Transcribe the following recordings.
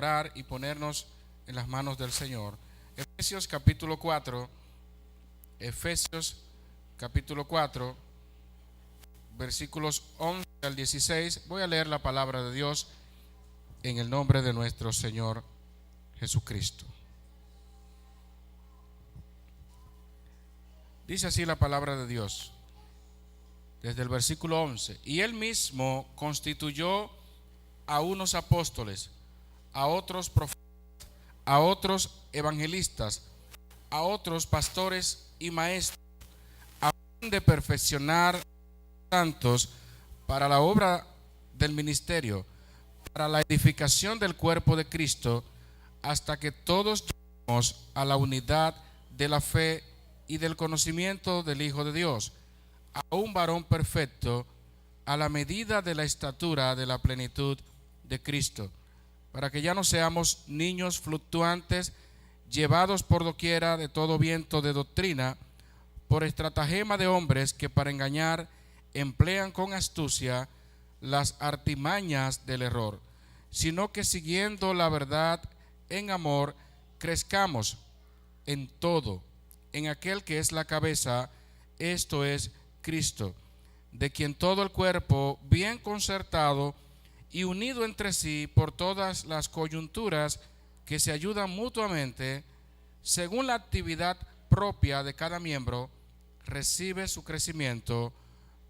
orar y ponernos en las manos del Señor. Efesios capítulo 4, Efesios capítulo 4, versículos 11 al 16. Voy a leer la palabra de Dios en el nombre de nuestro Señor Jesucristo. Dice así la palabra de Dios, desde el versículo 11. Y él mismo constituyó a unos apóstoles, a otros profetas, a otros evangelistas, a otros pastores y maestros, a fin de perfeccionar santos para la obra del ministerio, para la edificación del cuerpo de Cristo, hasta que todos lleguemos a la unidad de la fe y del conocimiento del Hijo de Dios, a un varón perfecto, a la medida de la estatura de la plenitud de Cristo, para que ya no seamos niños fluctuantes, llevados por doquiera de todo viento de doctrina, por estratagema de hombres que para engañar emplean con astucia las artimañas del error, sino que siguiendo la verdad en amor, crezcamos en todo, en aquel que es la cabeza, esto es Cristo, de quien todo el cuerpo, bien concertado y unido entre sí por todas las coyunturas que se ayudan mutuamente, según la actividad propia de cada miembro, recibe su crecimiento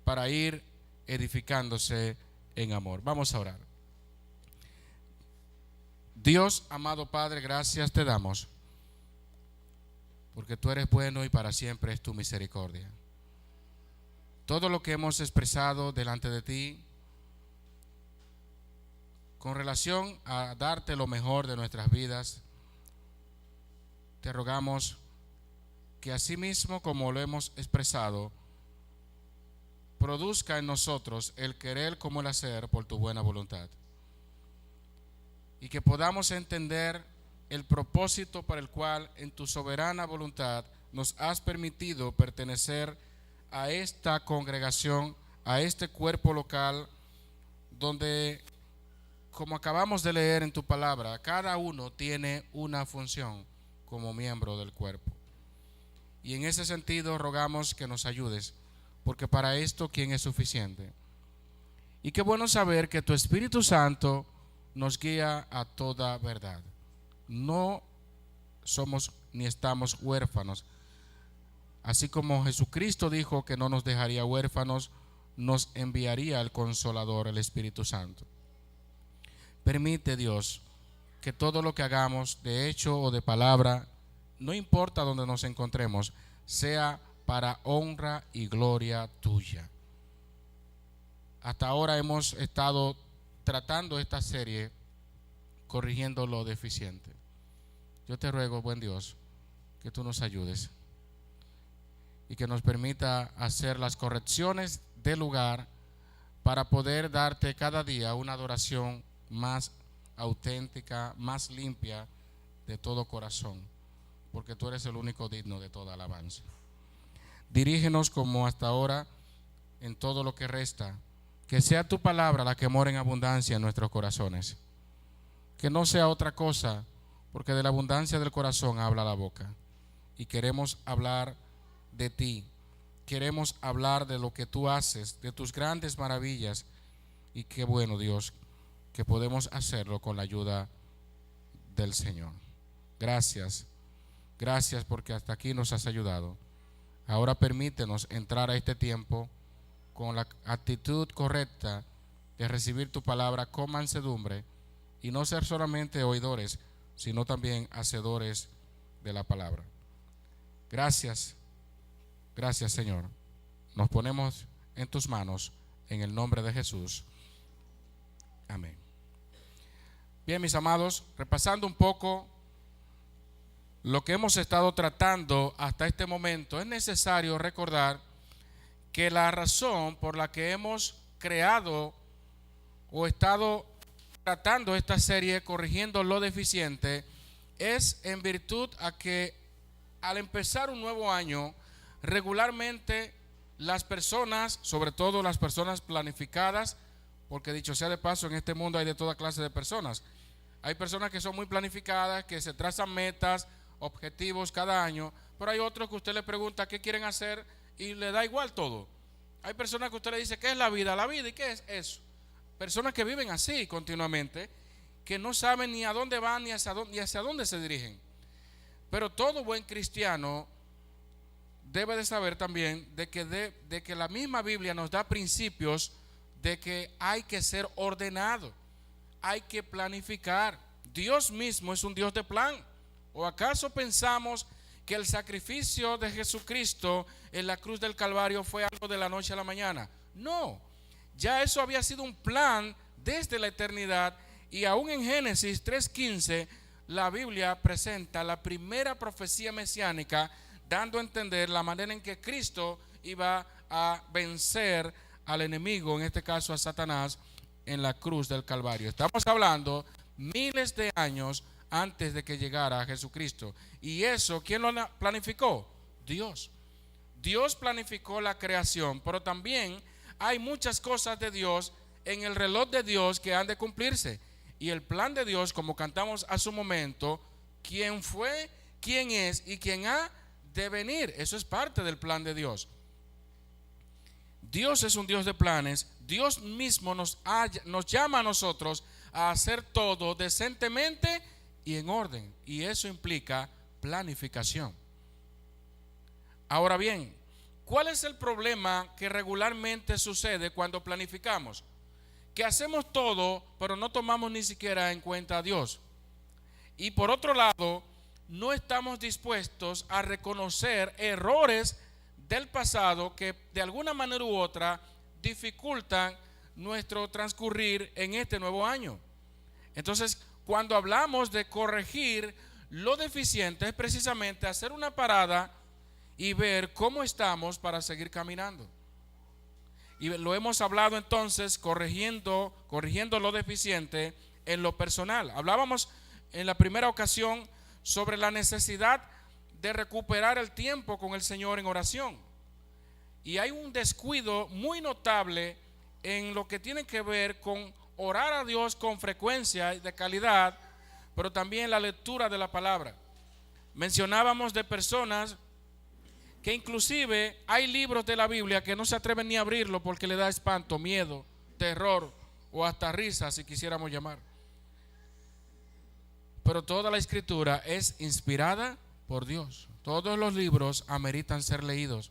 para ir edificándose en amor. Vamos a orar. Dios, amado Padre, gracias te damos, porque tú eres bueno y para siempre es tu misericordia. Todo lo que hemos expresado delante de ti, con relación a darte lo mejor de nuestras vidas, te rogamos que así mismo como lo hemos expresado, produzca en nosotros el querer como el hacer por tu buena voluntad. Y que podamos entender el propósito para el cual en tu soberana voluntad nos has permitido pertenecer a esta congregación, a este cuerpo local, donde, como acabamos de leer en tu palabra, cada uno tiene una función como miembro del cuerpo. Y en ese sentido rogamos que nos ayudes, porque para esto ¿quién es suficiente? Y qué bueno saber que tu Espíritu Santo nos guía a toda verdad. No somos ni estamos huérfanos. Así como Jesucristo dijo que no nos dejaría huérfanos, nos enviaría el Consolador, el Espíritu Santo. Permite, Dios, que todo lo que hagamos, de hecho o de palabra, no importa donde nos encontremos, sea para honra y gloria tuya. Hasta ahora hemos estado tratando esta serie corrigiendo lo deficiente. Yo te ruego, buen Dios, que tú nos ayudes y que nos permita hacer las correcciones del lugar para poder darte cada día una adoración más auténtica, más limpia de todo corazón, porque tú eres el único digno de toda alabanza. Dirígenos como hasta ahora en todo lo que resta, que sea tu palabra la que mora en abundancia en nuestros corazones, que no sea otra cosa, porque de la abundancia del corazón habla la boca, y queremos hablar de ti, queremos hablar de lo que tú haces, de tus grandes maravillas, y qué bueno, Dios, que podemos hacerlo con la ayuda del Señor. Gracias, gracias porque hasta aquí nos has ayudado. Ahora permítenos entrar a este tiempo con la actitud correcta de recibir tu palabra con mansedumbre y no ser solamente oidores, sino también hacedores de la palabra. Gracias, gracias Señor. Nos ponemos en tus manos en el nombre de Jesús. Amén. Bien, mis amados, repasando un poco lo que hemos estado tratando hasta este momento, es necesario recordar que la razón por la que hemos creado o estado tratando esta serie corrigiendo lo deficiente es en virtud a que al empezar un nuevo año, regularmente las personas, sobre todo las personas planificadas, porque dicho sea de paso, en este mundo hay de toda clase de personas. Hay personas que son muy planificadas, que se trazan metas, objetivos cada año, pero hay otros que usted le pregunta qué quieren hacer y le da igual todo. Hay personas que usted le dice, ¿qué es la vida? La vida, ¿y qué es eso? Personas que viven así continuamente, que no saben ni a dónde van ni hacia dónde se dirigen. Pero todo buen cristiano debe de saber también de que la misma Biblia nos da principios de que hay que ser ordenado, hay que planificar. Dios mismo es un Dios de plan. ¿O acaso pensamos que el sacrificio de Jesucristo en la cruz del Calvario fue algo de la noche a la mañana? No, ya eso había sido un plan desde la eternidad, y aún en Génesis 3:15 la Biblia presenta la primera profecía mesiánica, dando a entender la manera en que Cristo iba a vencer al enemigo, en este caso a Satanás, en la cruz del Calvario. Estamos hablando miles de años antes de que llegara Jesucristo. Y eso, ¿quién lo planificó? Dios. Dios planificó la creación, pero también hay muchas cosas de Dios en el reloj de Dios que han de cumplirse. Y el plan de Dios, como cantamos hace un momento, quién fue, quién es y quién ha de venir. Eso es parte del plan de Dios. Dios es un Dios de planes. Dios mismo nos llama a nosotros a hacer todo decentemente y en orden. Y eso implica planificación. Ahora bien, ¿cuál es el problema que regularmente sucede cuando planificamos? Que hacemos todo, pero no tomamos ni siquiera en cuenta a Dios. Y por otro lado, no estamos dispuestos a reconocer errores del pasado que de alguna manera u otra dificultan nuestro transcurrir en este nuevo año. Entonces, cuando hablamos de corregir lo deficiente, es precisamente hacer una parada y ver cómo estamos para seguir caminando. Y lo hemos hablado entonces, corrigiendo lo deficiente en lo personal. Hablábamos en la primera ocasión sobre la necesidad de recuperar el tiempo con el Señor en oración. Y hay un descuido muy notable en lo que tiene que ver con orar a Dios con frecuencia y de calidad, pero también la lectura de la palabra. Mencionábamos de personas que inclusive hay libros de la Biblia que no se atreven ni a abrirlo porque le da espanto, miedo, terror o hasta risa, si quisiéramos llamar. Pero toda la escritura es inspirada por Dios. Todos los libros ameritan ser leídos,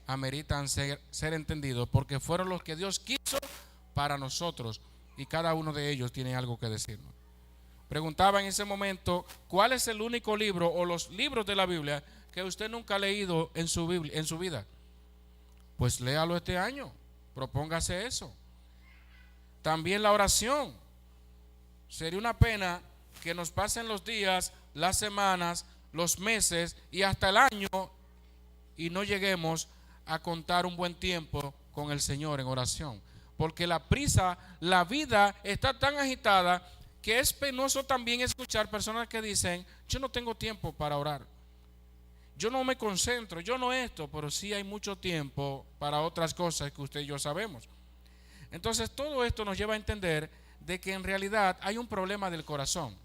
ameritan ser entendidos, porque fueron los que Dios quiso para nosotros, y cada uno de ellos tiene algo que decirnos. Preguntaba en ese momento, ¿cuál es el único libro o los libros de la Biblia que usted nunca ha leído en su vida? Pues léalo este año, propóngase eso. También la oración. Sería una pena que nos pasen los días, las semanas, los meses y hasta el año y no lleguemos a contar un buen tiempo con el Señor en oración. Porque la prisa, la vida está tan agitada que es penoso también escuchar personas que dicen, yo no tengo tiempo para orar, yo no me concentro, yo no esto, pero sí hay mucho tiempo para otras cosas que usted y yo sabemos. Entonces todo esto nos lleva a entender de que en realidad hay un problema del corazón.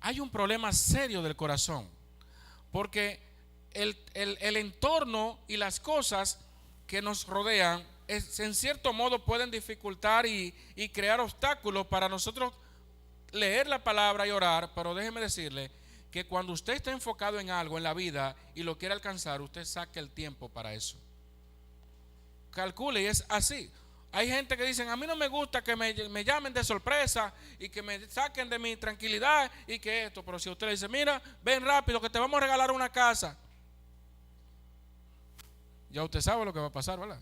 Hay un problema serio del corazón, porque el entorno y las cosas que nos rodean en cierto modo pueden dificultar y crear obstáculos para nosotros leer la palabra y orar. Pero déjeme decirle que cuando usted está enfocado en algo en la vida y lo quiere alcanzar, usted saque el tiempo para eso. Calcule, y es así. Hay gente que dicen, a mí no me gusta que me llamen de sorpresa y que me saquen de mi tranquilidad y que esto. Pero si usted le dice, mira, ven rápido que te vamos a regalar una casa, ya usted sabe lo que va a pasar, ¿verdad?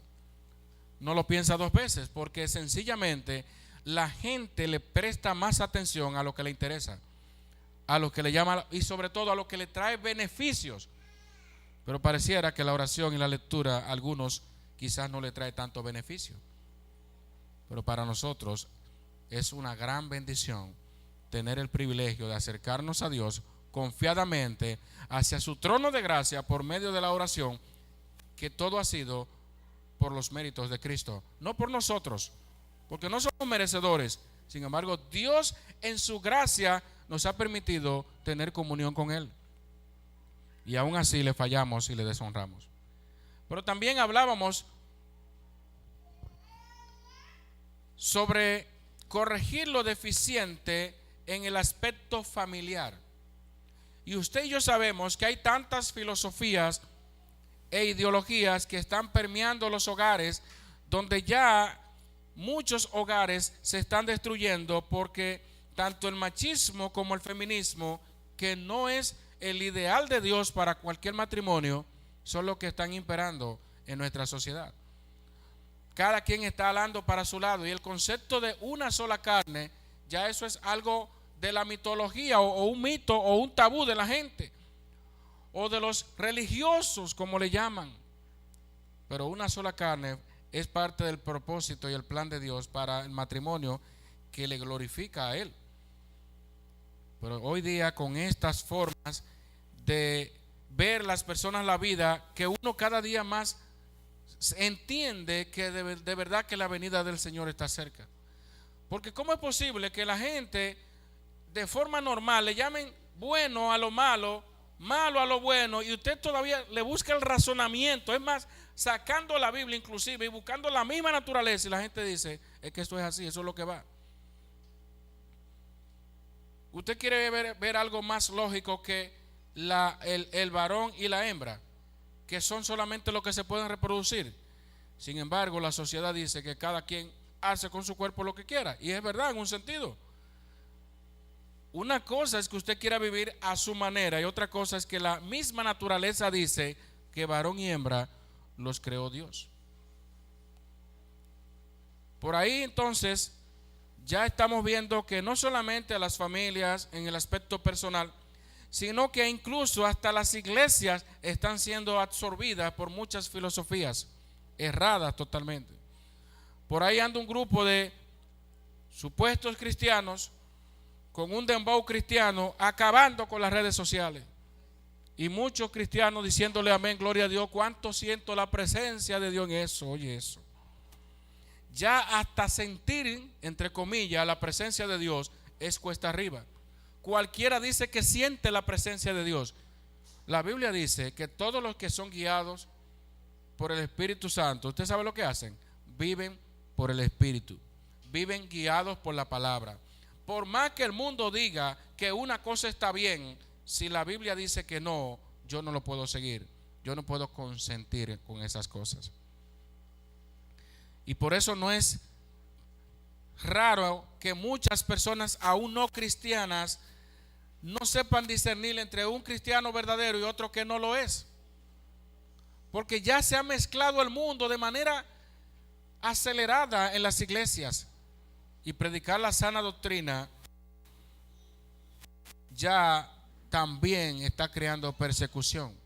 No lo piensa dos veces, porque sencillamente la gente le presta más atención a lo que le interesa, a lo que le llama y sobre todo a lo que le trae beneficios. Pero pareciera que la oración y la lectura a algunos quizás no le trae tanto beneficio. Pero para nosotros es una gran bendición tener el privilegio de acercarnos a Dios confiadamente hacia su trono de gracia por medio de la oración, que todo ha sido por los méritos de Cristo, no por nosotros, porque no somos merecedores, Sin embargo, Dios en su gracia nos ha permitido tener comunión con Él. Y aún así le fallamos y le deshonramos. Pero también hablábamos sobre corregir lo deficiente en el aspecto familiar. Y usted y yo sabemos que hay tantas filosofías e ideologías que están permeando los hogares, donde ya muchos hogares se están destruyendo porque tanto el machismo como el feminismo, que no es el ideal de Dios para cualquier matrimonio, son los que están imperando en nuestra sociedad. Cada quien está hablando para su lado, y el concepto de una sola carne, ya eso es algo de la mitología o un mito o un tabú de la gente o de los religiosos, como le llaman. Pero una sola carne es parte del propósito y el plan de Dios para el matrimonio, que le glorifica a Él. Pero hoy día, con estas formas de ver las personas la vida, que uno cada día más entiende que de verdad que la venida del Señor está cerca. Porque ¿cómo es posible que la gente de forma normal le llamen bueno a lo malo, malo a lo bueno, y usted todavía le busca el razonamiento? Es más, sacando la Biblia inclusive y buscando la misma naturaleza, y la gente dice, es que esto es así, eso es lo que va. Usted quiere ver algo más lógico que el varón y la hembra, que son solamente los que se pueden reproducir. Sin embargo, la sociedad dice que cada quien hace con su cuerpo lo que quiera, y es verdad en un sentido. Una cosa es que usted quiera vivir a su manera, y otra cosa es que la misma naturaleza dice que varón y hembra los creó Dios. Por ahí entonces ya estamos viendo que no solamente a las familias en el aspecto personal, sino que incluso hasta las iglesias están siendo absorbidas por muchas filosofías erradas totalmente. Por ahí anda un grupo de supuestos cristianos con un dembow cristiano, acabando con las redes sociales, y muchos cristianos diciéndole amén, gloria a Dios. Cuánto siento la presencia de Dios en eso. Oye, eso ya hasta sentir, entre comillas, la presencia de Dios es cuesta arriba. Cualquiera dice que siente la presencia de Dios. La Biblia dice que todos los que son guiados por el Espíritu Santo, ¿usted sabe lo que hacen? Viven por el Espíritu, viven guiados por la palabra. Por más que el mundo diga que una cosa está bien, si la Biblia dice que no, yo no lo puedo seguir, yo no puedo consentir con esas cosas. Y por eso no es raro que muchas personas aún no cristianas no sepan discernir entre un cristiano verdadero y otro que no lo es, porque ya se ha mezclado el mundo de manera acelerada en las iglesias, y predicar la sana doctrina ya también está creando persecución.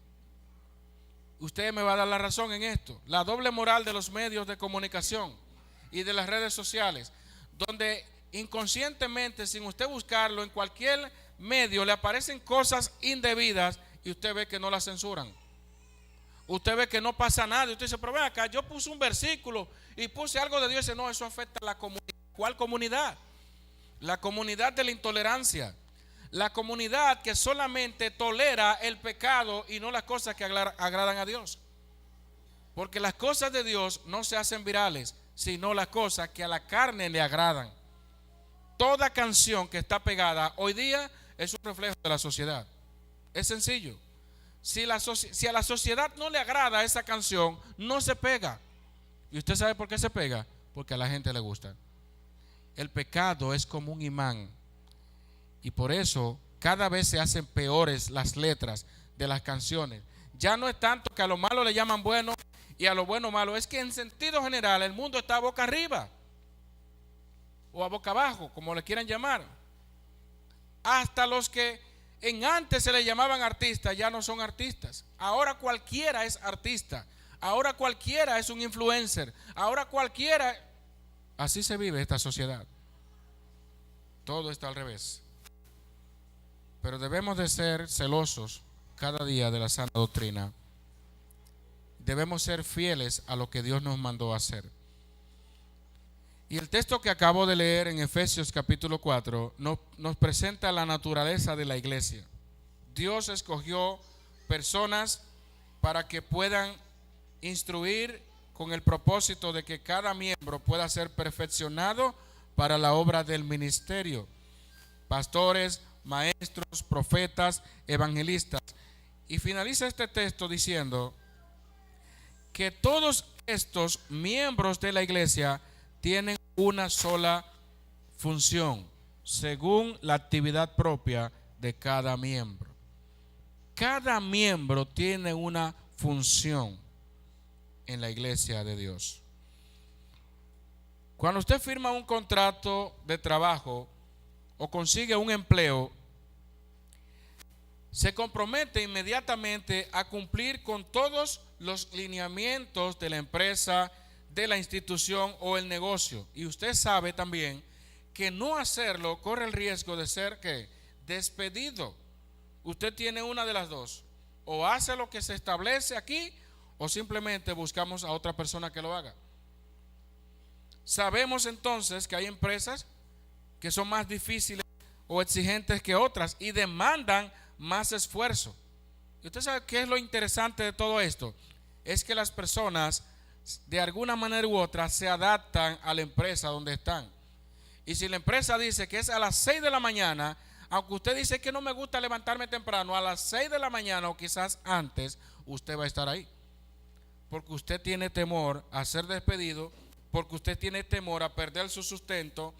Usted me va a dar la razón en esto. La doble moral de los medios de comunicación y de las redes sociales, donde inconscientemente, sin usted buscarlo, en cualquier medio le aparecen cosas indebidas y usted ve que no las censuran. Usted ve que no pasa nada y usted dice, pero ven acá, yo puse un versículo y puse algo de Dios y dice, no, eso afecta a la comunidad. ¿Cuál comunidad? La comunidad de la intolerancia, la comunidad que solamente tolera el pecado y no las cosas que agradan a Dios. Porque las cosas de Dios no se hacen virales, sino las cosas que a la carne le agradan. Toda canción que está pegada hoy día es un reflejo de la sociedad. Es sencillo. Si a la sociedad no le agrada esa canción, no se pega. ¿Y usted sabe por qué se pega? Porque a la gente le gusta. El pecado es como un imán, y por eso cada vez se hacen peores las letras de las canciones. Ya no es tanto que a lo malo le llaman bueno y a lo bueno malo, es que en sentido general el mundo está a boca arriba o a boca abajo, como le quieran llamar. Hasta los que en antes se le llamaban artistas ya no son artistas. Ahora cualquiera es artista, ahora cualquiera es un influencer, ahora cualquiera. Así se vive esta sociedad. Todo está al revés. Pero debemos de ser celosos cada día de la sana doctrina. Debemos ser fieles a lo que Dios nos mandó a hacer. Y el texto que acabo de leer en Efesios capítulo 4 nos presenta la naturaleza de la iglesia. Dios escogió personas para que puedan instruir con el propósito de que cada miembro pueda ser perfeccionado para la obra del ministerio. Pastores, maestros, profetas, evangelistas. Y finaliza este texto diciendo que todos estos miembros de la iglesia tienen una sola función, según la actividad propia de cada miembro. Cada miembro tiene una función en la iglesia de Dios. Cuando usted firma un contrato de trabajo o consigue un empleo, se compromete inmediatamente a cumplir con todos los lineamientos de la empresa, de la institución o el negocio. Y usted sabe también que no hacerlo corre el riesgo de ser ¿qué? Despedido. Usted tiene una de las dos: o hace lo que se establece aquí, o simplemente buscamos a otra persona que lo haga. Sabemos entonces que hay empresas que son más difíciles o exigentes que otras y demandan más esfuerzo. ¿Y usted sabe qué es lo interesante de todo esto? Es que las personas de alguna manera u otra se adaptan a la empresa donde están. Y si la empresa dice que es a las 6 de la mañana, aunque usted dice que no me gusta levantarme temprano, a las 6 de la mañana o quizás antes, usted va a estar ahí. Porque usted tiene temor a ser despedido, porque usted tiene temor a perder su sustento,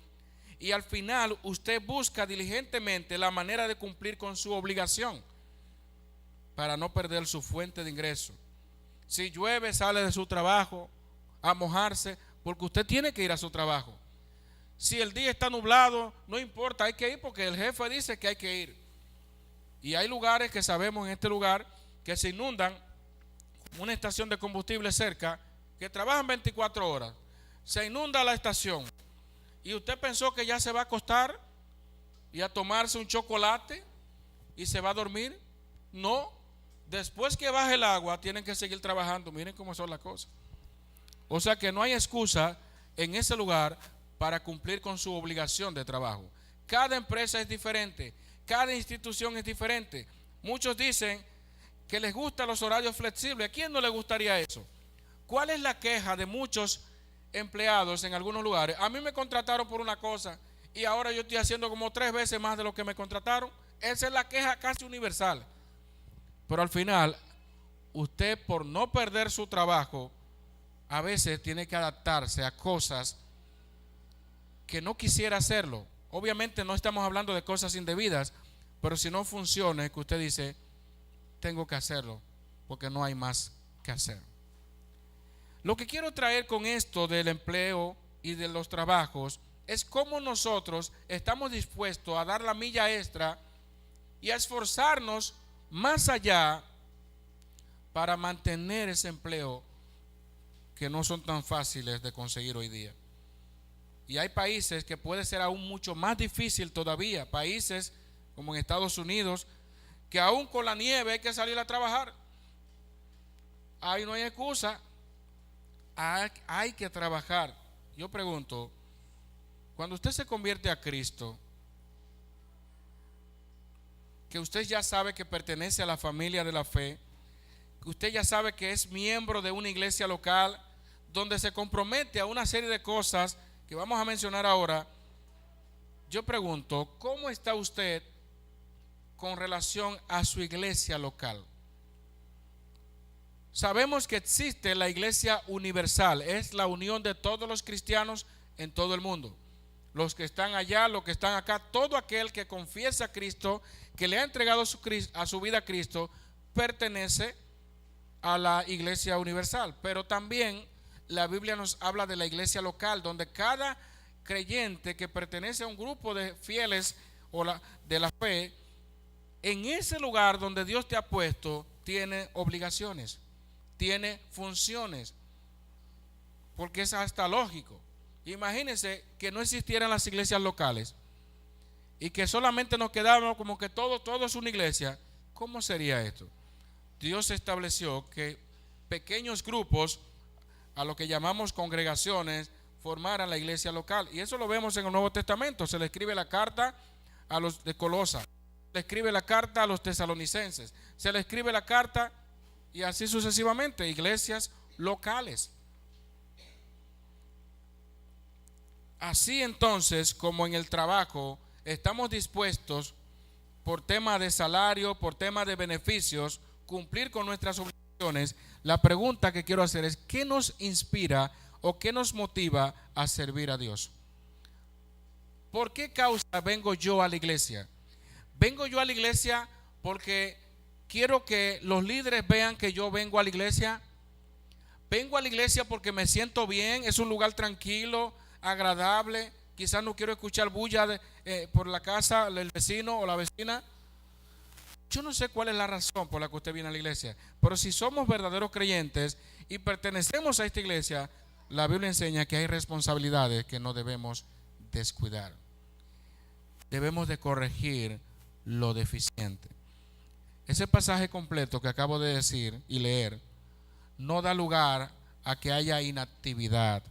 y al final usted busca diligentemente la manera de cumplir con su obligación para no perder su fuente de ingreso. Si llueve, sale de su trabajo a mojarse, porque usted tiene que ir a su trabajo. Si el día está nublado, no importa, hay que ir porque el jefe dice que hay que ir. Y hay lugares que sabemos en este lugar que se inundan, una estación de combustible cerca, que trabajan 24 horas. Se inunda la estación y usted pensó que ya se va a acostar y a tomarse un chocolate y se va a dormir. No, después que baje el agua tienen que seguir trabajando. Miren cómo son las cosas. O sea que no hay excusa en ese lugar para cumplir con su obligación de trabajo. Cada empresa es diferente, cada institución es diferente. Muchos dicen que les gustan los horarios flexibles. ¿A quién no le gustaría eso? ¿Cuál es la queja de muchos empleados en algunos lugares? A mí me contrataron por una cosa y ahora yo estoy haciendo como 3 veces más de lo que me contrataron. Esa es la queja casi universal. Pero al final, usted, por no perder su trabajo, a veces tiene que adaptarse a cosas que no quisiera hacerlo. Obviamente no estamos hablando de cosas indebidas, pero si no funciona, es que usted dice, tengo que hacerlo, porque no hay más que hacer. Lo que quiero traer con esto del empleo y de los trabajos es cómo nosotros estamos dispuestos a dar la milla extra y a esforzarnos más allá para mantener ese empleo que no son tan fáciles de conseguir hoy día. Y hay países que puede ser aún mucho más difícil todavía, países como en Estados Unidos, que aún con la nieve hay que salir a trabajar. Ahí no hay excusa, hay que trabajar. Yo pregunto, cuando usted se convierte a Cristo, que usted ya sabe que pertenece a la familia de la fe, que usted ya sabe que es miembro de una iglesia local, donde se compromete a una serie de cosas que vamos a mencionar ahora, yo pregunto, ¿cómo está usted con relación a su iglesia local? Sabemos que existe la iglesia universal, es la unión de todos los cristianos en todo el mundo. Los que están allá, los que están acá, todo aquel que confiesa a Cristo, que le ha entregado a su vida a Cristo, pertenece a la iglesia universal. Pero también la Biblia nos habla de la iglesia local, donde cada creyente que pertenece a un grupo de fieles o de la fe, en ese lugar donde Dios te ha puesto, tiene obligaciones, tiene funciones, porque es hasta lógico. Imagínense que no existieran las iglesias locales y que solamente nos quedáramos como que todo es una iglesia. ¿Cómo sería esto? Dios estableció que pequeños grupos, a lo que llamamos congregaciones, formaran la iglesia local. Y eso lo vemos en el Nuevo Testamento. Se le escribe la carta a los de Colosa, se le escribe la carta a los tesalonicenses, se le escribe la carta y así sucesivamente, iglesias locales. Así entonces, como en el trabajo, estamos dispuestos por tema de salario, por tema de beneficios, cumplir con nuestras obligaciones. La pregunta que quiero hacer es: ¿qué nos inspira o qué nos motiva a servir a Dios? ¿Por qué causa vengo yo a la iglesia? Vengo yo a la iglesia porque quiero que los líderes vean que yo vengo a la iglesia. Vengo a la iglesia porque me siento bien, es un lugar tranquilo, agradable. Quizás no quiero escuchar bulla por la casa del vecino o la vecina. Yo no sé cuál es la razón por la que usted viene a la iglesia, pero si somos verdaderos creyentes y pertenecemos a esta iglesia, la Biblia enseña que hay responsabilidades que no debemos descuidar. Debemos de corregir lo deficiente. Ese pasaje completo que acabo de decir y leer no da lugar a que haya inactividad.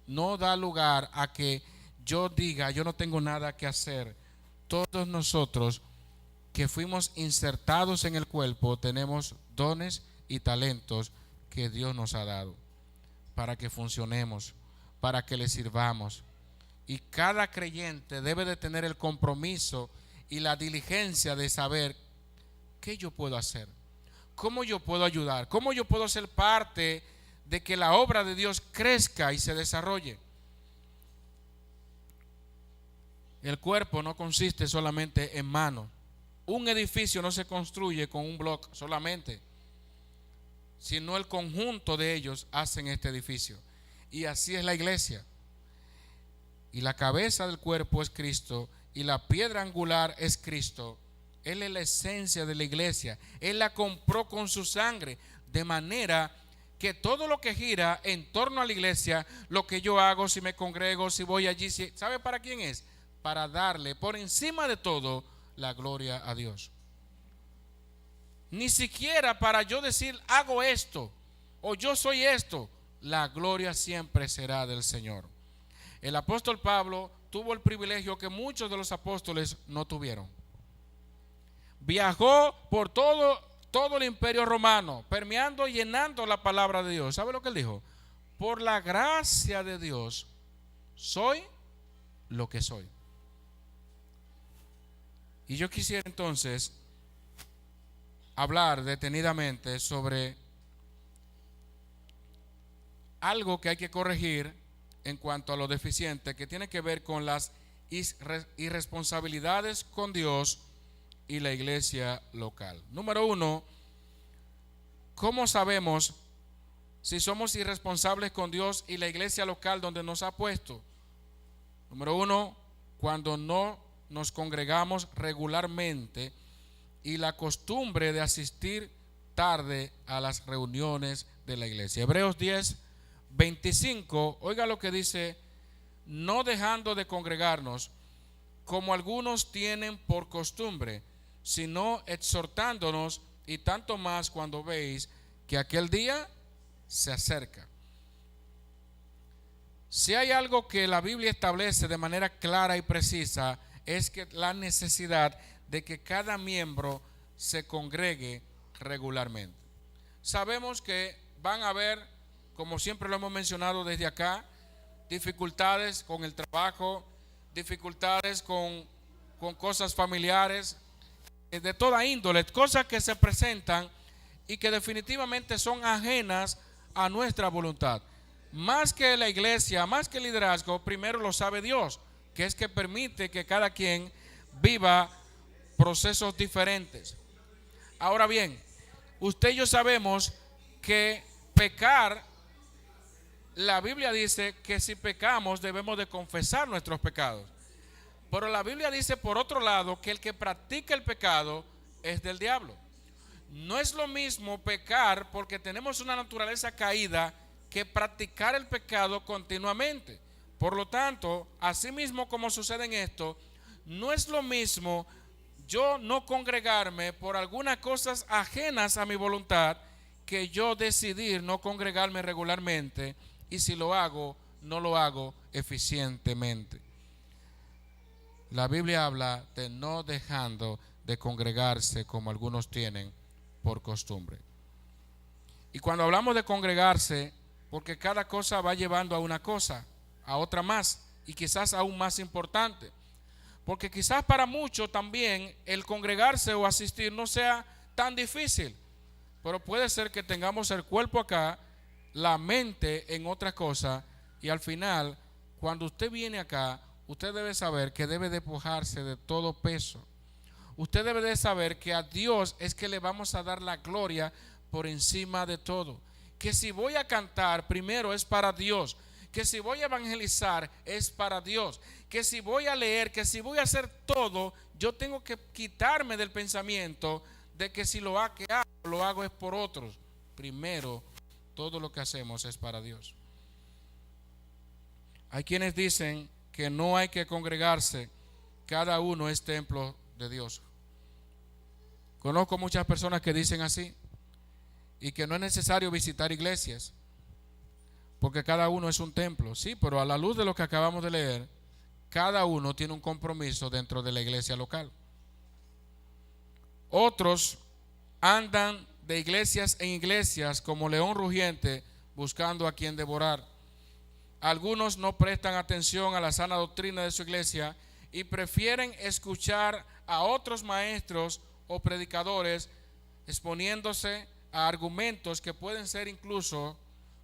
No da lugar a que yo diga, yo no tengo nada que hacer. Todos nosotros que fuimos insertados en el cuerpo tenemos dones y talentos que Dios nos ha dado para que funcionemos, para que le sirvamos. Y cada creyente debe de tener el compromiso y la diligencia de saber qué yo puedo hacer, cómo yo puedo ayudar, cómo yo puedo ser parte de que la obra de Dios crezca y se desarrolle. El cuerpo no consiste solamente en manos. Un edificio no se construye con un bloque solamente, sino el conjunto de ellos hacen este edificio. Y así es la iglesia. Y la cabeza del cuerpo es Cristo, y la piedra angular es Cristo. Él es la esencia de la iglesia. Él la compró con su sangre, de manera que todo lo que gira en torno a la iglesia, lo que yo hago, si me congrego, si voy allí, ¿sabe para quién es? Para darle por encima de todo la gloria a Dios. Ni siquiera para yo decir hago esto o yo soy esto. La gloria siempre será del Señor. El apóstol Pablo tuvo el privilegio que muchos de los apóstoles no tuvieron. Viajó por todo el imperio romano, permeando y llenando la palabra de Dios. ¿Sabe lo que él dijo? Por la gracia de Dios soy lo que soy. Y yo quisiera entonces hablar detenidamente sobre algo que hay que corregir en cuanto a lo deficiente, que tiene que ver con las irresponsabilidades con Dios y la iglesia local. Número uno, ¿cómo sabemos si somos irresponsables con Dios y la iglesia local donde nos ha puesto? Número uno, cuando no nos congregamos regularmente y la costumbre de asistir tarde a las reuniones de la iglesia. Hebreos 10:25, oiga lo que dice: no dejando de congregarnos como algunos tienen por costumbre, sino exhortándonos, y tanto más cuando veis que aquel día se acerca. Si hay algo que la Biblia establece de manera clara y precisa, es que la necesidad de que cada miembro se congregue regularmente. Sabemos que van a haber, como siempre lo hemos mencionado desde acá, dificultades con el trabajo, dificultades con cosas familiares, de toda índole, cosas que se presentan y que definitivamente son ajenas a nuestra voluntad. Más que la iglesia, más que el liderazgo, primero lo sabe Dios, que es que permite que cada quien viva procesos diferentes. Ahora bien, usted y yo sabemos que pecar, la Biblia dice que si pecamos debemos de confesar nuestros pecados. Pero la Biblia dice por otro lado que el que practica el pecado es del diablo. No es lo mismo pecar porque tenemos una naturaleza caída que practicar el pecado continuamente. Por lo tanto, así mismo como sucede en esto, no es lo mismo yo no congregarme por algunas cosas ajenas a mi voluntad que yo decidir no congregarme regularmente, y si lo hago, no lo hago eficientemente. La Biblia habla de no dejando de congregarse como algunos tienen por costumbre. Y cuando hablamos de congregarse, porque cada cosa va llevando a una cosa, a otra más, y quizás aún más importante. Porque quizás para muchos también el congregarse o asistir no sea tan difícil, pero puede ser que tengamos el cuerpo acá, la mente en otra cosa, y al final, cuando usted viene acá, usted debe saber que debe despojarse de todo peso. Usted debe de saber que a Dios es que le vamos a dar la gloria por encima de todo. Que si voy a cantar, primero es para Dios. Que si voy a evangelizar, es para Dios. Que si voy a leer, que si voy a hacer todo, yo tengo que quitarme del pensamiento de que si lo hago es por otros. Primero, todo lo que hacemos es para Dios. Hay quienes dicen que no hay que congregarse, cada uno es templo de Dios. Conozco muchas personas que dicen así y que no es necesario visitar iglesias porque cada uno es un templo. Sí, pero a la luz de lo que acabamos de leer, cada uno tiene un compromiso dentro de la iglesia local. Otros andan de iglesias en iglesias como león rugiente buscando a quien devorar. Algunos no prestan atención a la sana doctrina de su iglesia y prefieren escuchar a otros maestros o predicadores exponiéndose a argumentos que pueden ser incluso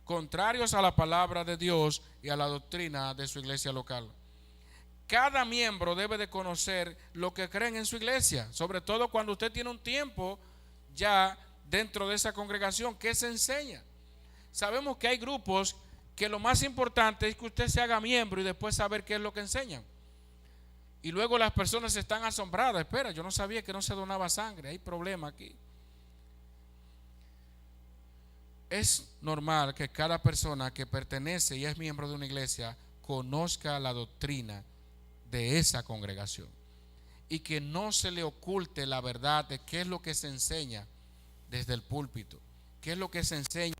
contrarios a la palabra de Dios y a la doctrina de su iglesia local. Cada miembro debe de conocer lo que creen en su iglesia, sobre todo cuando usted tiene un tiempo ya dentro de esa congregación. ¿Qué se enseña? Sabemos que hay grupos que lo más importante es que usted se haga miembro y después saber qué es lo que enseñan. Y luego las personas están asombradas. Espera, yo no sabía que no se donaba sangre, hay problema aquí. Es normal que cada persona que pertenece y es miembro de una iglesia conozca la doctrina de esa congregación y que no se le oculte la verdad de qué es lo que se enseña desde el púlpito, qué es lo que se enseña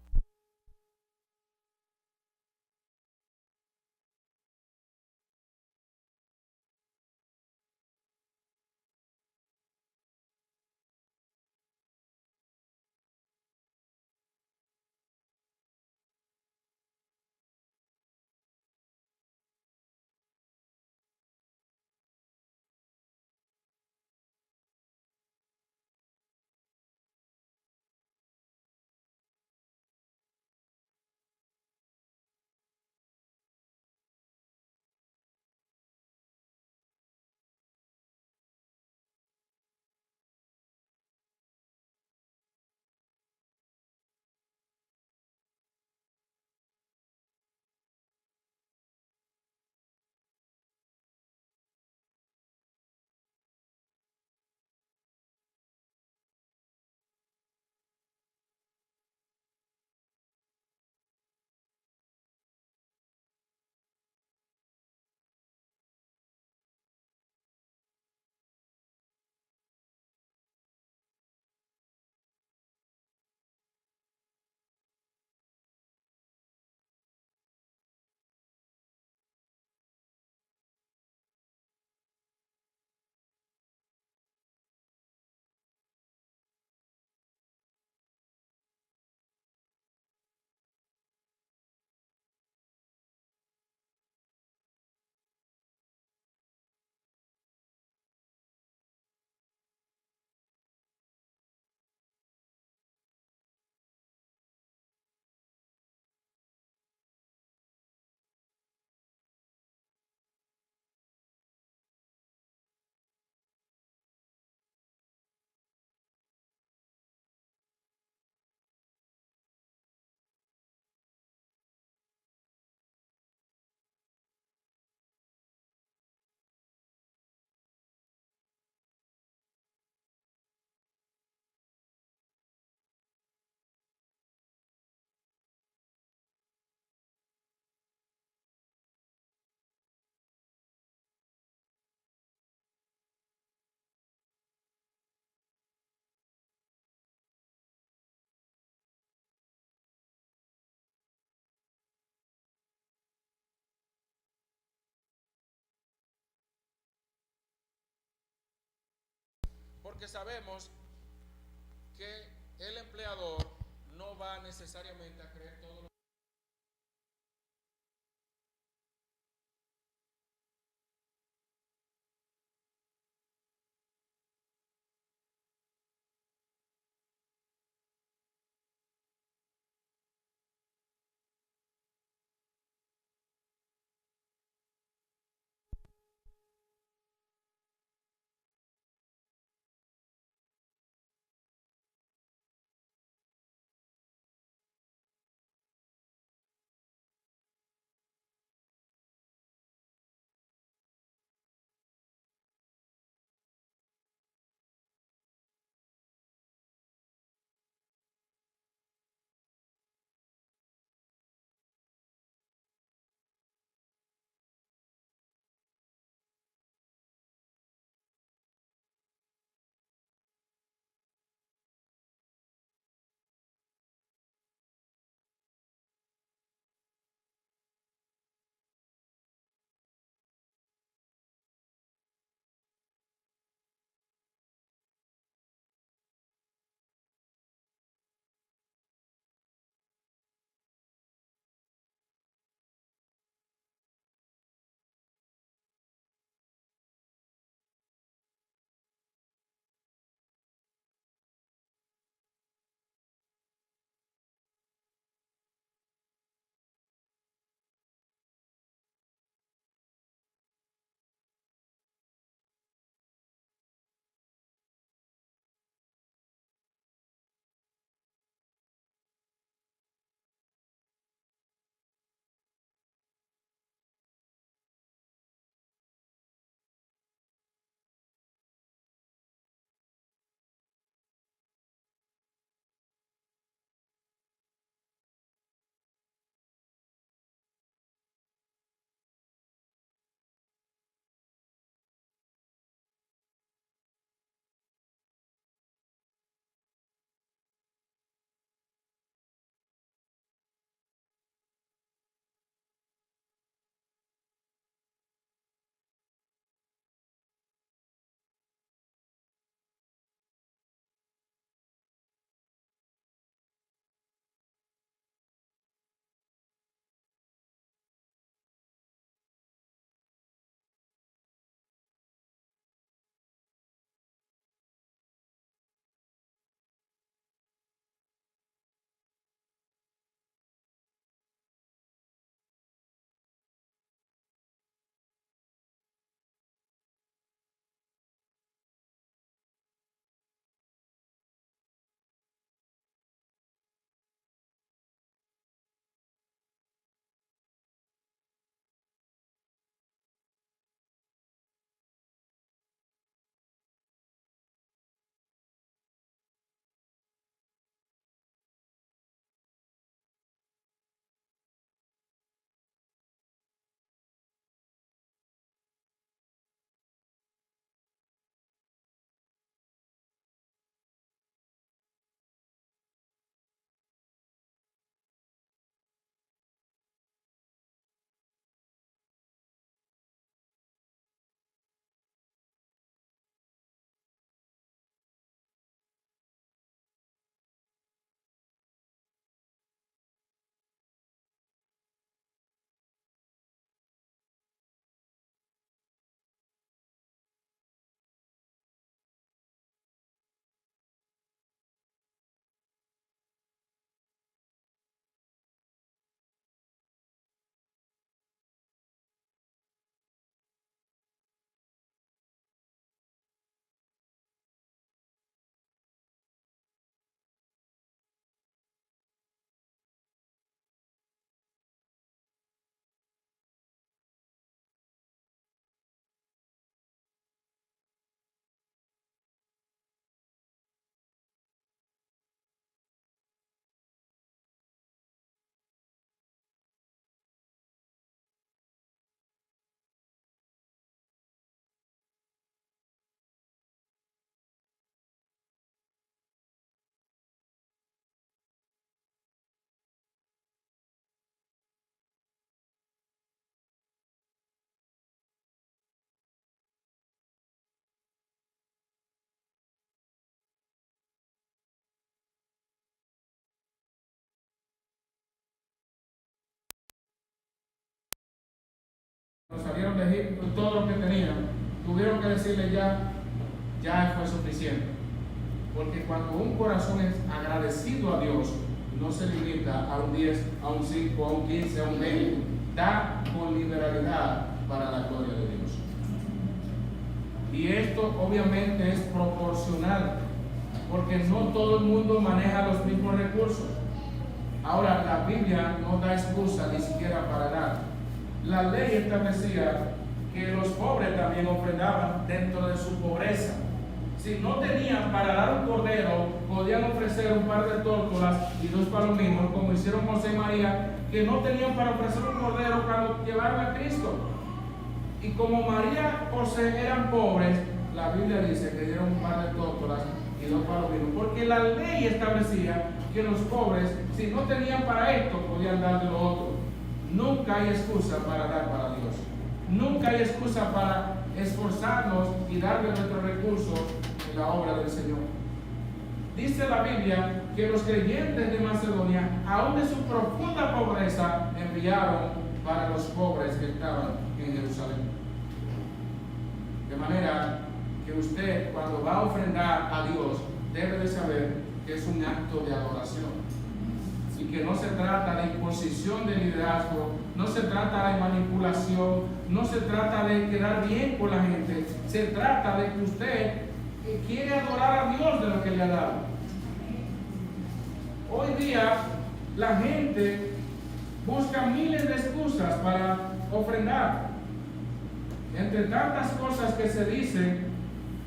porque sabemos que el empleador no va necesariamente a creer todo lo salieron de Egipto, todo lo que tenían, tuvieron que decirle ya fue suficiente. Porque cuando un corazón es agradecido a Dios, no se limita a un 10, a un 5, a un 15, a un 20, da con liberalidad para la gloria de Dios. Y esto obviamente es proporcional, porque no todo el mundo maneja los mismos recursos. Ahora, la Biblia no da excusa ni siquiera para dar. La ley establecía que los pobres también ofrendaban dentro de su pobreza. Si no tenían para dar un cordero, podían ofrecer un par de tórtolas y 2 palomino, como hicieron José y María, que no tenían para ofrecer un cordero cuando llevaron a Cristo. Y como María y José eran pobres, la Biblia dice que dieron un par de tórtolas y 2 palominos, porque la ley establecía que los pobres, si no tenían para esto, podían dar de lo otro. Nunca hay excusa para dar para Dios. Nunca hay excusa para esforzarnos y darle nuestros recursos en la obra del Señor. Dice la Biblia que los creyentes de Macedonia, aún de su profunda pobreza, enviaron para los pobres que estaban en Jerusalén. De manera que usted, cuando va a ofrendar a Dios, debe de saber que es un acto de adoración. Y que no se trata de imposición de liderazgo, no se trata de manipulación, no se trata de quedar bien con la gente, se trata de que usted quiere adorar a Dios de lo que le ha dado. Hoy día la gente busca miles de excusas para ofrendar. Entre tantas cosas que se dicen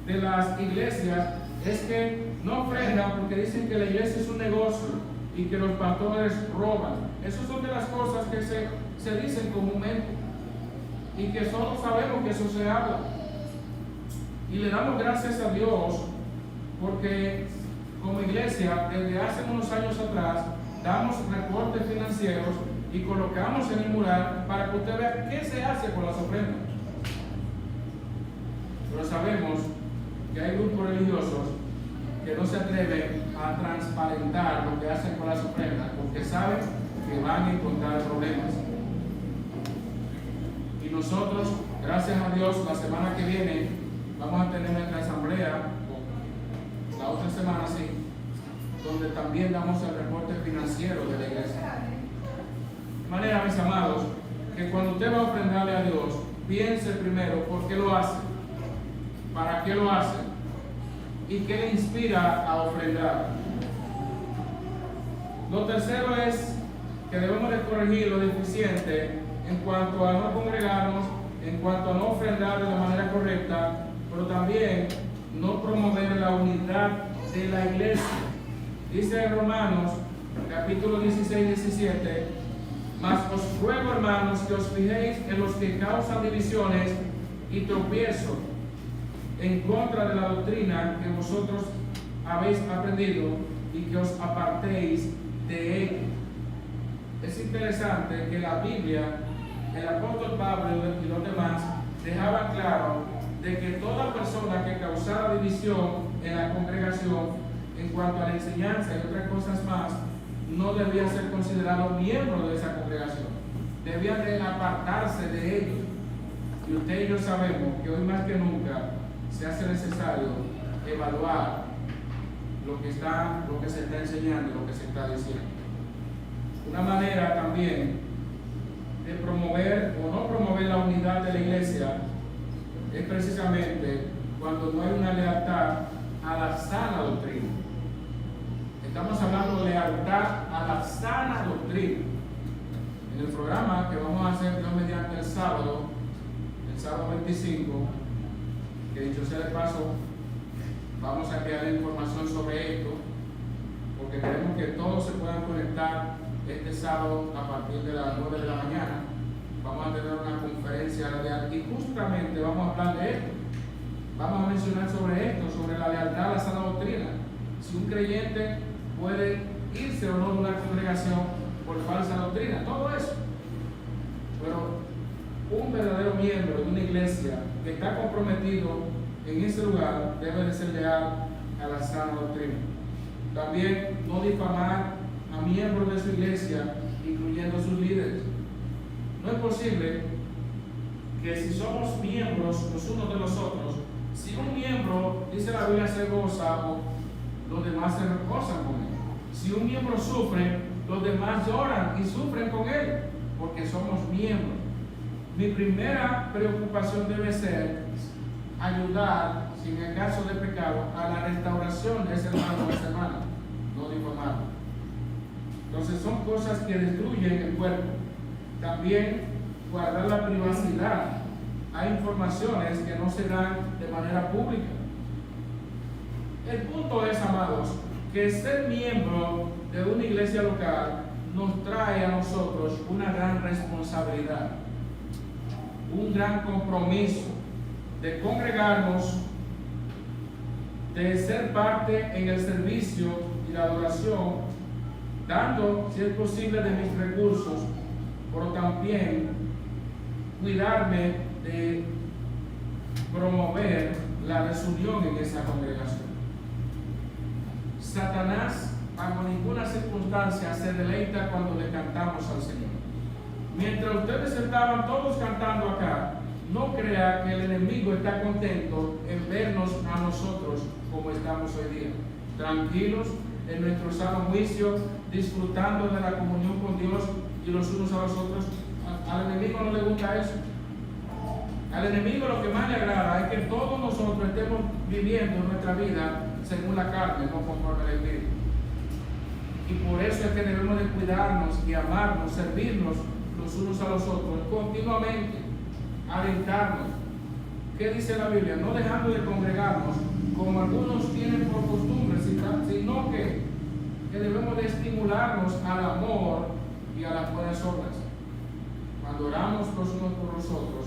de las iglesias es que no ofrendan porque dicen que la iglesia es un negocio y que los pastores roban. Esas son de las cosas que se dicen comúnmente y que solo sabemos que eso se habla. Y le damos gracias a Dios porque como iglesia desde hace unos años atrás damos reportes financieros y colocamos en el mural para que usted vea qué se hace con las ofrendas. Pero sabemos que hay grupos religiosos que no se atreven a transparentar lo que hacen con las ofrendas porque saben que van a encontrar problemas. Y nosotros, gracias a Dios, la semana que viene vamos a tener nuestra asamblea, la otra semana sí, donde también damos el reporte financiero de la iglesia. De manera, mis amados, que cuando usted va a ofrendarle a Dios, piense primero por qué lo hace, para qué lo hace y qué le inspira a ofrendar. Lo tercero es que debemos de corregir lo deficiente en cuanto a no congregarnos, en cuanto a no ofrendar de la manera correcta, pero también no promover la unidad de la iglesia. Dice en Romanos, capítulo 16-17, mas os ruego, hermanos, que os fijéis en los que causan divisiones y tropiezo en contra de la doctrina que vosotros habéis aprendido y que os apartéis de ella. Es interesante que la Biblia, el apóstol Pablo y los demás dejaban claro de que toda persona que causara división en la congregación en cuanto a la enseñanza y otras cosas más, no debía ser considerado miembro de esa congregación. Debían de apartarse de ellos. Y usted y yo sabemos que hoy más que nunca se hace necesario evaluar lo que se está enseñando, lo que se está diciendo. Una manera también de promover o no promover la unidad de la iglesia es precisamente cuando no hay una lealtad a la sana doctrina. Estamos hablando de lealtad a la sana doctrina. En el programa que vamos a hacer Dios mediante el sábado 25, que dicho sea de paso, vamos a crear información sobre esto, porque queremos que todos se puedan conectar este sábado a partir de las 9 de la mañana. Vamos a tener una conferencia radial y justamente vamos a hablar de esto. Vamos a mencionar sobre esto, sobre la lealtad a la sana doctrina. Si un creyente puede irse o no de una congregación por falsa doctrina, todo eso. Pero un verdadero miembro de una iglesia que está comprometido en ese lugar debe de ser leal a la sana doctrina. También no difamar a miembros de su iglesia, incluyendo sus líderes. No es posible que si somos miembros los unos de los otros, si un miembro, dice la Biblia, se goza, los demás se gozan con él. Si un miembro sufre, los demás lloran y sufren con él, porque somos miembros. Mi primera preocupación debe ser ayudar, si en el caso de pecado, a la restauración de ese hermano o esa hermana, no difamarlo. Entonces son cosas que destruyen el cuerpo. También guardar la privacidad. Hay informaciones que no se dan de manera pública. El punto es, amados, que ser miembro de una iglesia local nos trae a nosotros una gran responsabilidad, un gran compromiso de congregarnos, de ser parte en el servicio y la adoración, dando, si es posible, de mis recursos, pero también cuidarme de promover la desunión en esa congregación. Satanás, bajo ninguna circunstancia, se deleita cuando le cantamos al Señor. Mientras ustedes estaban todos cantando acá, no crea que el enemigo está contento en vernos a nosotros como estamos hoy día, tranquilos en nuestro sano juicio, disfrutando de la comunión con Dios y los unos a los otros. Al enemigo no le gusta eso. Al enemigo lo que más le agrada es que todos nosotros estemos viviendo nuestra vida según la carne, no conforme al Espíritu. Y por eso es que debemos de cuidarnos y amarnos, servirnos los unos a los otros continuamente, alentarnos. ¿Qué dice la Biblia? No dejando de congregarnos como algunos tienen por costumbre, sino que debemos de estimularnos al amor y a las buenas obras. Cuando oramos los unos por los otros,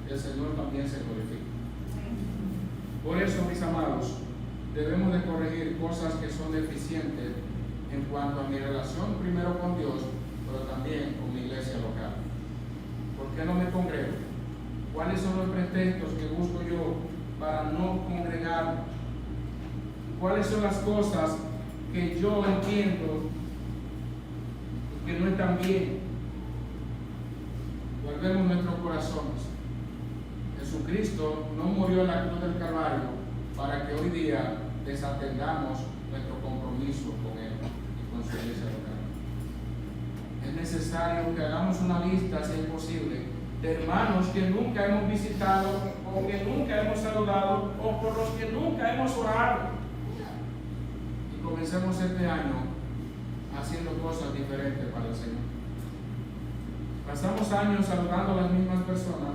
el Señor también se glorifica. Por eso, mis amados, debemos de corregir cosas que son deficientes en cuanto a mi relación primero con Dios, pero también con mi iglesia local. ¿Por qué no me congrego? ¿Cuáles son los pretextos que busco yo para no congregarme? ¿Cuáles son las cosas que yo entiendo que no están bien? Guardemos nuestros corazones. Jesucristo no murió en la cruz del Calvario para que hoy día desatendamos nuestro compromiso con Él y con su iglesia local. Es necesario que hagamos una lista, si es posible, de hermanos que nunca hemos visitado o que nunca hemos saludado o por los que nunca hemos orado, y comencemos este año haciendo cosas diferentes para el Señor. Pasamos años saludando a las mismas personas,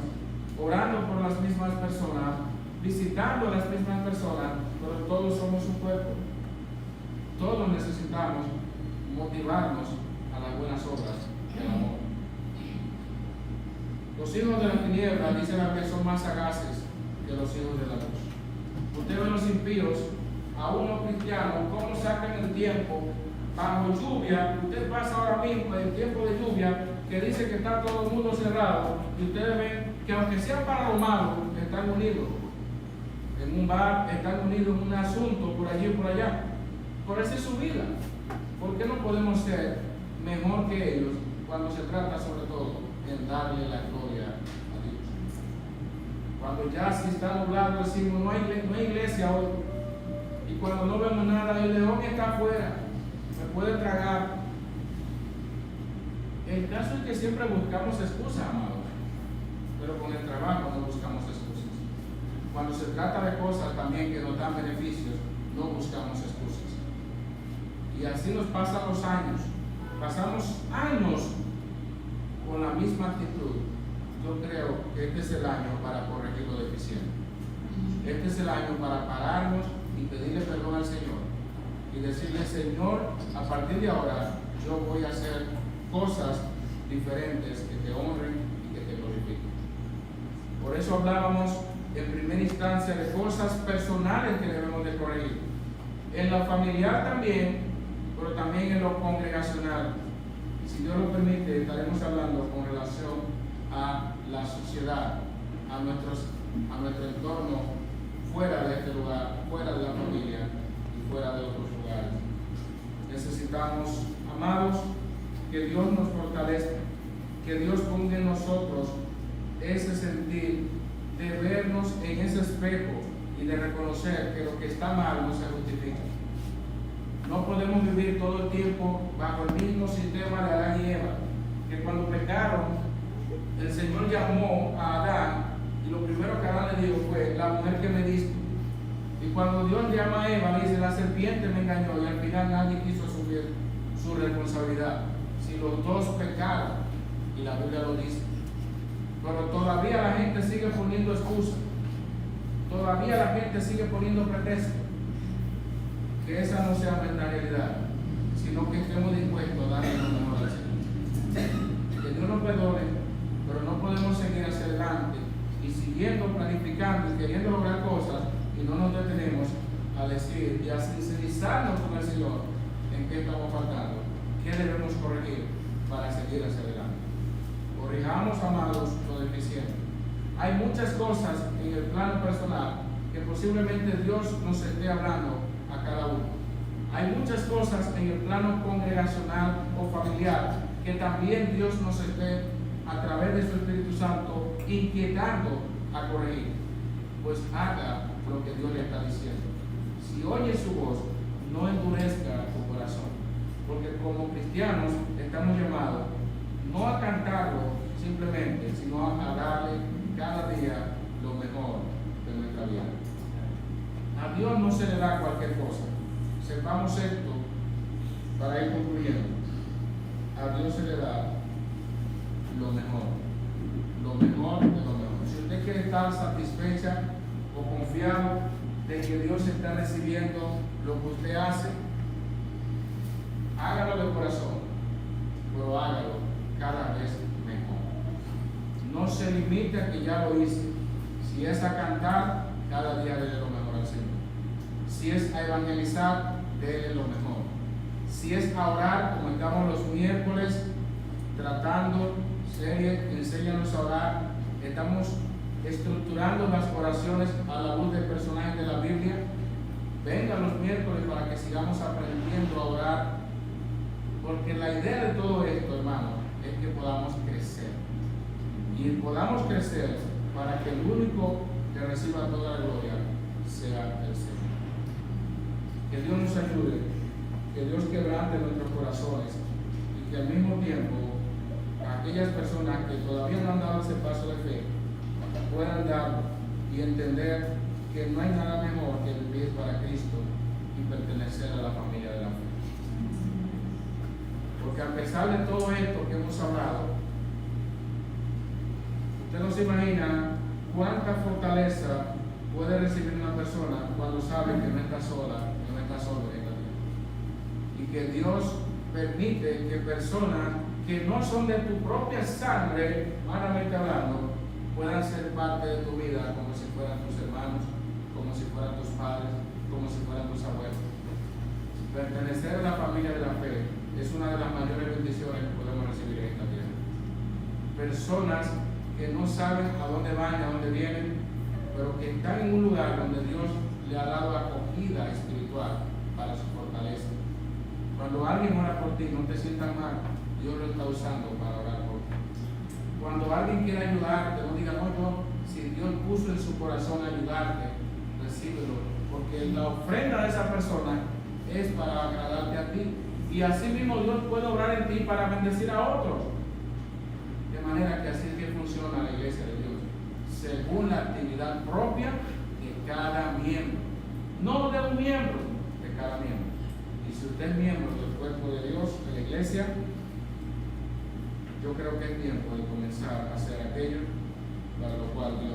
orando por las mismas personas, visitando a las mismas personas, pero todos somos un cuerpo. Todos necesitamos motivarnos a las buenas obras y al amor. Los hijos de la tiniebla, dice la Biblia, son más sagaces que los hijos de la luz. Usted ve los impíos, aún los cristianos, cómo sacan el tiempo bajo lluvia. Usted pasa ahora mismo en tiempo de lluvia, que dice que está todo el mundo cerrado, y ustedes ven que aunque sea para lo malo, están unidos en un bar, están unidos en un asunto por allí y por allá. Por esa es su vida. ¿Por qué no podemos ser mejor que ellos cuando se trata sobre todo en darle la gloria a Dios? Cuando ya si está nublado decimos no hay iglesia hoy, y cuando no vemos nada el león está afuera, me puede tragar. El caso es que siempre buscamos excusas, amados, pero con el trabajo no buscamos excusas. Cuando se trata de cosas también que nos dan beneficios, no buscamos excusas. Y así nos pasan los años. Pasamos años con la misma actitud. Yo creo que este es el año para corregir lo deficiente. Este es el año para pararnos y pedirle perdón al Señor y decirle: Señor, a partir de ahora yo voy a hacer cosas diferentes que te honren y que te glorifiquen. Por eso hablábamos en primera instancia de cosas personales que debemos de corregir. En lo familiar también, pero también en lo congregacional. Si Dios lo permite, estaremos hablando con relación a la sociedad, a nuestro entorno fuera de este lugar, fuera de la familia y fuera de otros lugares. Necesitamos, amados, que Dios nos fortalezca, que Dios ponga en nosotros ese sentir de vernos en ese espejo y de reconocer que lo que está mal no se justifica. No podemos vivir todo el tiempo bajo el mismo sistema de Adán y Eva, que cuando pecaron, el Señor llamó a Adán y lo primero que Adán le dijo fue: la mujer que me diste. Y cuando Dios llama a Eva, le dice: la serpiente me engañó, y al final nadie quiso asumir su responsabilidad. Si los dos pecaron, y la Biblia lo dice, pero todavía la gente sigue poniendo excusas, todavía la gente sigue poniendo pretextos. Que esa no sea nuestra realidad, sino que estemos dispuestos a darle lo mejor al Señor. Que Dios nos perdone, pero no podemos seguir hacia adelante y siguiendo planificando y queriendo lograr cosas y no nos detenemos a decir y a sincerizarnos con el Señor en qué estamos faltando, qué debemos corregir para seguir hacia adelante. Corrijamos, amados, lo deficiente. Hay muchas cosas en el plano personal que posiblemente Dios nos esté hablando a cada uno. Hay muchas cosas en el plano congregacional o familiar que también Dios nos esté, a través de su Espíritu Santo, inquietando a corregir. Pues haga lo que Dios le está diciendo. Si oye su voz, no endurezca tu corazón, porque como cristianos estamos llamados no a cantarlo simplemente, sino a darle cada día lo mejor de nuestra vida. A Dios no se le da cualquier cosa. Sepamos esto para ir concluyendo. A Dios se le da lo mejor de lo mejor. Si usted quiere estar satisfecha o confiado de que Dios está recibiendo lo que usted hace, hágalo de corazón, pero hágalo cada vez mejor. No se limite a que ya lo hice. Si es a cantar, cada día dele lo mejor al Señor. Si es a evangelizar, dele lo mejor. Si es a orar, como estamos los miércoles tratando serie Enséñanos a orar, estamos estructurando las oraciones a la luz del personaje de la Biblia. Venga los miércoles para que sigamos aprendiendo a orar, porque la idea de todo esto, hermano, es que podamos crecer, y podamos crecer para que el único que reciba toda la gloria sea el Señor. Que Dios nos ayude, que Dios quebrante nuestros corazones, y que al mismo tiempo aquellas personas que todavía no han dado ese paso de fe puedan darlo y entender que no hay nada mejor que vivir para Cristo y pertenecer a la familia de la fe. Porque a pesar de todo esto que hemos hablado, usted no se imagina cuánta fortaleza puede recibir una persona cuando sabe que no está sola, que no está solo en esta vida. Y que Dios permite que personas que no son de tu propia sangre, humanamente hablando, puedan ser parte de tu vida como si fueran tus hermanos, como si fueran tus padres, como si fueran tus abuelos. Pertenecer a la familia de la fe es una de las mayores bendiciones que podemos recibir en esta tierra. Personas que no saben a dónde van y a dónde vienen, pero que están en un lugar donde Dios le ha dado acogida espiritual para su fortaleza. Cuando alguien ora por ti, no te sientas mal, Dios lo está usando para orar por ti. Cuando alguien quiere ayudarte, no diga: no, yo, si Dios puso en su corazón ayudarte, recíbelo, porque la ofrenda de esa persona es para agradarte a ti, y así mismo Dios puede obrar en ti para bendecir a otros. De manera que así es que funciona la iglesia de Dios, según la actividad propia de cada miembro, no de un miembro, de cada miembro. Y si usted es miembro del cuerpo de Dios, de la iglesia, yo creo que es tiempo de comenzar a hacer aquello para lo cual Dios